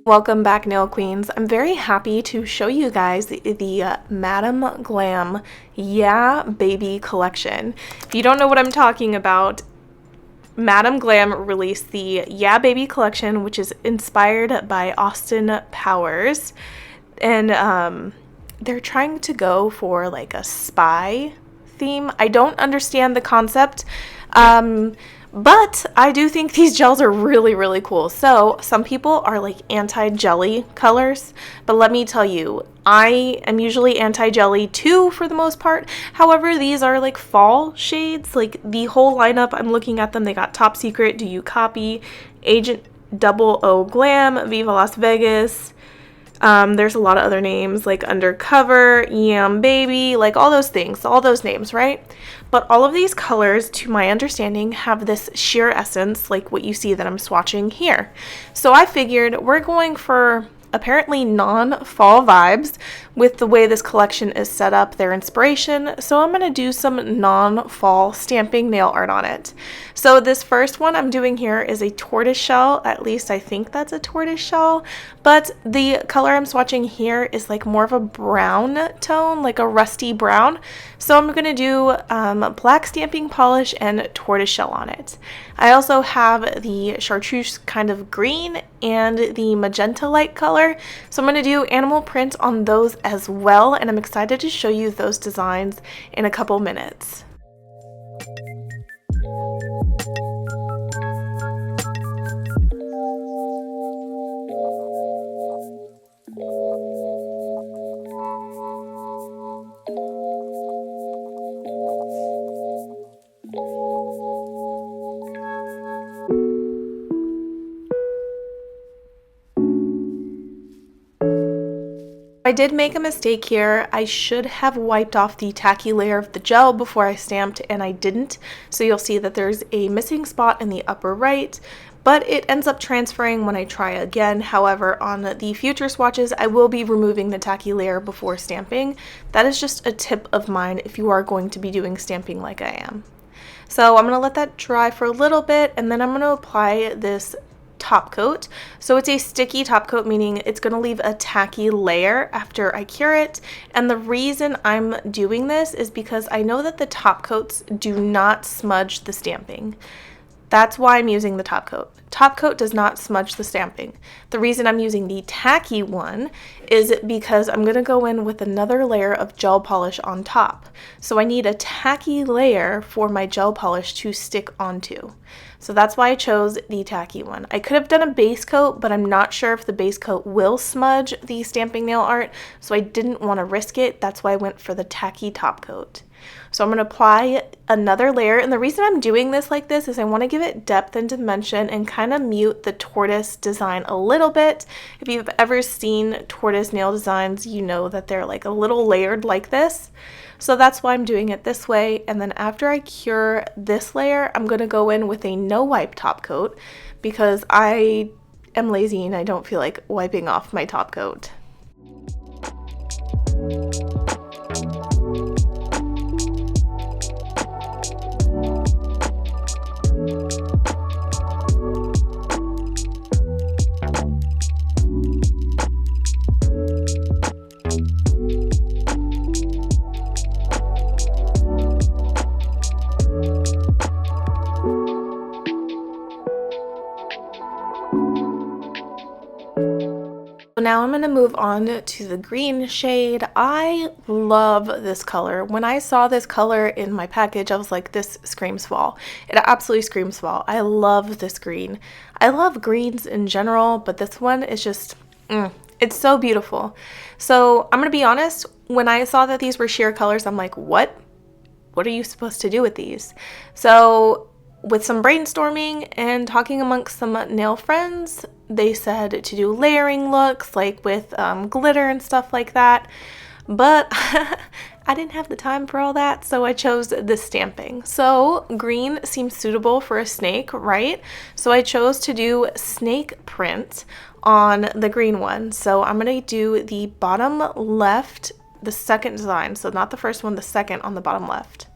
Welcome back, nail queens. I'm very happy to show you guys the Madam Glam Yeah Baby collection. If you don't know what I'm talking about, Madam Glam released the Yeah Baby collection, which is inspired by Austin Powers. And they're trying to go for like a spy theme. I don't understand the concept. But I do think these gels are really, really cool. So some people are like anti-jelly colors, but let me tell you, I am usually anti-jelly too for the most part. However, these are like fall shades. Like the whole lineup, I'm looking at them. They got Top Secret, Do You Copy, Agent 00 Glam, Viva Las Vegas. There's a lot of other names like Undercover, Yam Baby, like all those things, all those names, right? But all of these colors, to my understanding, have this sheer essence like what you see that I'm swatching here. So I figured we're going for apparently non-fall vibes with the way this collection is set up, their inspiration. So I'm going to do some non-fall stamping nail art on it. So this first one I'm doing here is a tortoise shell. At least I think that's a tortoise shell, but the color I'm swatching here is like more of a brown tone, like a rusty brown. So I'm going to do black stamping polish and tortoise shell on it. I also have the chartreuse kind of green and the magenta light color. So I'm going to do animal print on those as well, and I'm excited to show you those designs in a couple minutes. I did make a mistake here. I should have wiped off the tacky layer of the gel before I stamped, and I didn't. So you'll see that there's a missing spot in the upper right, but it ends up transferring when I try again. However, on the future swatches, I will be removing the tacky layer before stamping. That is just a tip of mine if you are going to be doing stamping like I am. So I'm going to let that dry for a little bit, and then I'm going to apply this top coat. So it's a sticky top coat, meaning it's going to leave a tacky layer after I cure it. And the reason I'm doing this is because I know that the top coats do not smudge the stamping. That's why I'm using the top coat. Top coat does not smudge the stamping. The reason I'm using the tacky one is because I'm going to go in with another layer of gel polish on top. So I need a tacky layer for my gel polish to stick onto. So that's why I chose the tacky one. I could have done a base coat, but I'm not sure if the base coat will smudge the stamping nail art, so I didn't want to risk it. That's why I went for the tacky top coat. So I'm going to apply another layer, and the reason I'm doing this like this is I want to give it depth and dimension and kind of mute the tortoise design a little bit. If you've ever seen tortoise nail designs, you know that they're like a little layered like this. So that's why I'm doing it this way, and then after I cure this layer, I'm going to go in with a no wipe top coat because I am lazy and I don't feel like wiping off my top coat. Now I'm going to move on to the green shade. I love this color. When I saw this color in my package, I was like, this screams fall. It absolutely screams fall. I love this green. I love greens in general, but this one is just, it's so beautiful. So I'm going to be honest, when I saw that these were sheer colors, I'm like, what? What are you supposed to do with these? So with some brainstorming and talking amongst some nail friends, they said to do layering looks like with glitter and stuff like that, but I didn't have the time for all that, so I chose this stamping. So green seems suitable for a snake, right? So I chose to do snake print on the green one. So I'm going to do the bottom left, the second design, so not the first one, the second on the bottom left.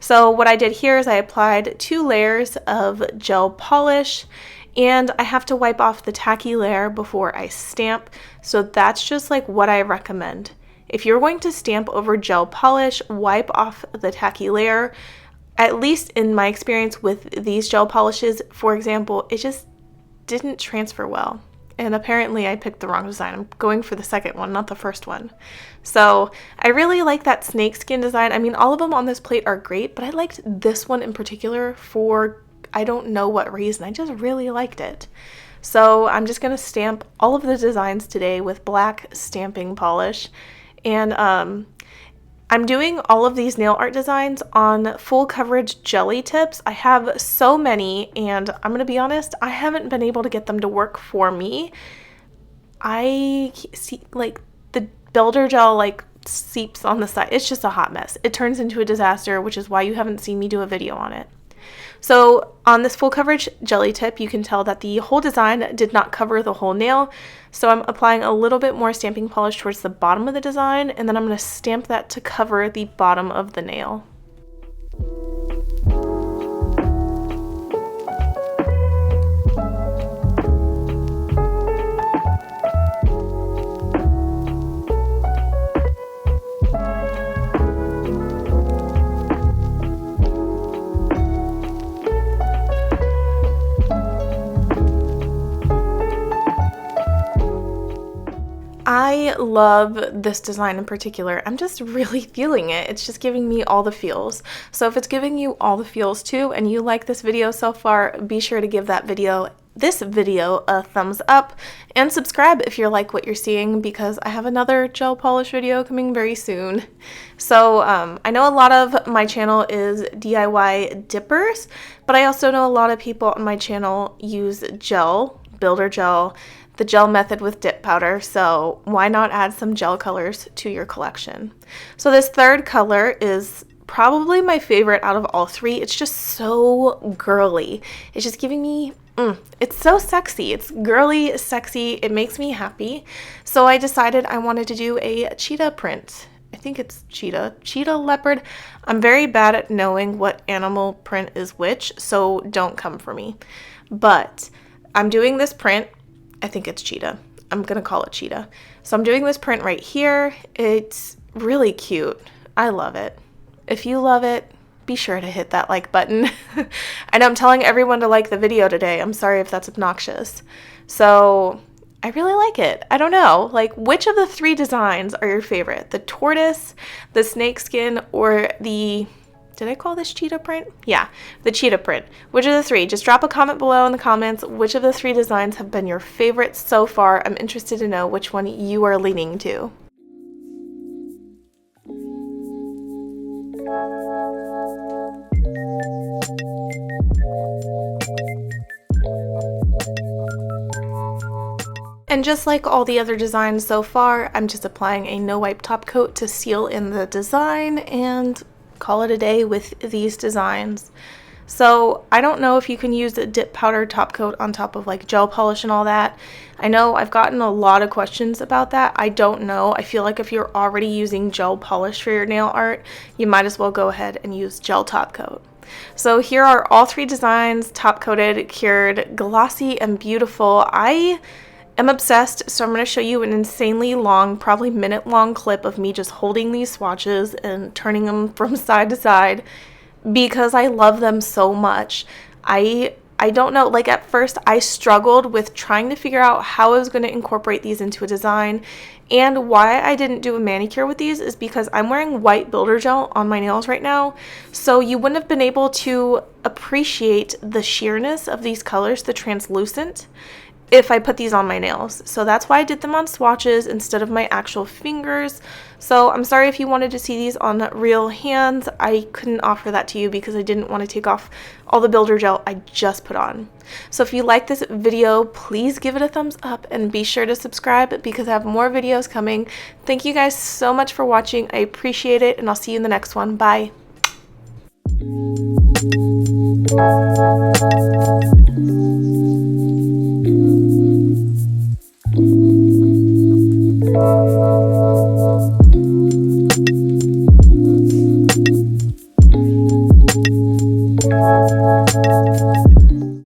So what I did here is I applied 2 layers of gel polish and I have to wipe off the tacky layer before I stamp. So that's just like what I recommend. If you're going to stamp over gel polish, wipe off the tacky layer. At least in my experience with these gel polishes, for example, it just didn't transfer well. And apparently I picked the wrong design. I'm going for the second one, not the first one. So I really like that snakeskin design. I mean, all of them on this plate are great, but I liked this one in particular for I don't know what reason. I just really liked it. So I'm just going to stamp all of the designs today with black stamping polish. And I'm doing all of these nail art designs on full coverage jelly tips. I have so many, and I'm going to be honest, I haven't been able to get them to work for me. I see like the builder gel like seeps on the side. It's just a hot mess. It turns into a disaster, which is why you haven't seen me do a video on it. So on this full coverage jelly tip, you can tell that the whole design did not cover the whole nail. So I'm applying a little bit more stamping polish towards the bottom of the design, and then I'm going to stamp that to cover the bottom of the nail. I love this design in particular. I'm just really feeling it. It's just giving me all the feels. So if it's giving you all the feels too, and you like this video so far, be sure to give this video a thumbs up and subscribe if you like what you're seeing, because I have another gel polish video coming very soon. So I know a lot of my channel is DIY dippers, but I also know a lot of people on my channel use gel, builder gel, the gel method with dip powder, so why not add some gel colors to your collection? So this third color is probably my favorite out of all three. It's just so girly. It's just giving me, it's so sexy. It's girly, sexy. It makes me happy. So I decided I wanted to do a cheetah print. I think it's cheetah leopard. I'm very bad at knowing what animal print is which, so don't come for me. But I'm doing this print. I think it's cheetah. I'm going to call it cheetah. So I'm doing this print right here. It's really cute. I love it. If you love it, be sure to hit that like button. I know I'm telling everyone to like the video today. I'm sorry if that's obnoxious. So I really like it. I don't know, like which of the three designs are your favorite? The tortoise, the snakeskin, or the... Did I call this cheetah print? Yeah, the cheetah print. Which of the three? Just drop a comment below in the comments. Which of the three designs have been your favorite so far? I'm interested to know which one you are leaning to. And just like all the other designs so far, I'm just applying a no wipe top coat to seal in the design and call it a day with these designs. So I don't know if you can use a dip powder top coat on top of like gel polish and all that. I know I've gotten a lot of questions about that. I don't know. I feel like if you're already using gel polish for your nail art, you might as well go ahead and use gel top coat. So here are all three designs, top coated, cured, glossy, and beautiful. I am obsessed, so I'm going to show you an insanely long, probably minute-long clip of me just holding these swatches and turning them from side to side because I love them so much. I don't know, like at first I struggled with trying to figure out how I was going to incorporate these into a design, and why I didn't do a manicure with these is because I'm wearing white builder gel on my nails right now, so you wouldn't have been able to appreciate the sheerness of these colors, the translucent, if I put these on my nails. So that's why I did them on swatches instead of my actual fingers. So I'm sorry if you wanted to see these on real hands. I couldn't offer that to you because I didn't want to take off all the builder gel I just put on. So if you like this video, please give it a thumbs up and be sure to subscribe because I have more videos coming. Thank you guys so much for watching. I appreciate it, and I'll see you in the next one. Bye. Thank you.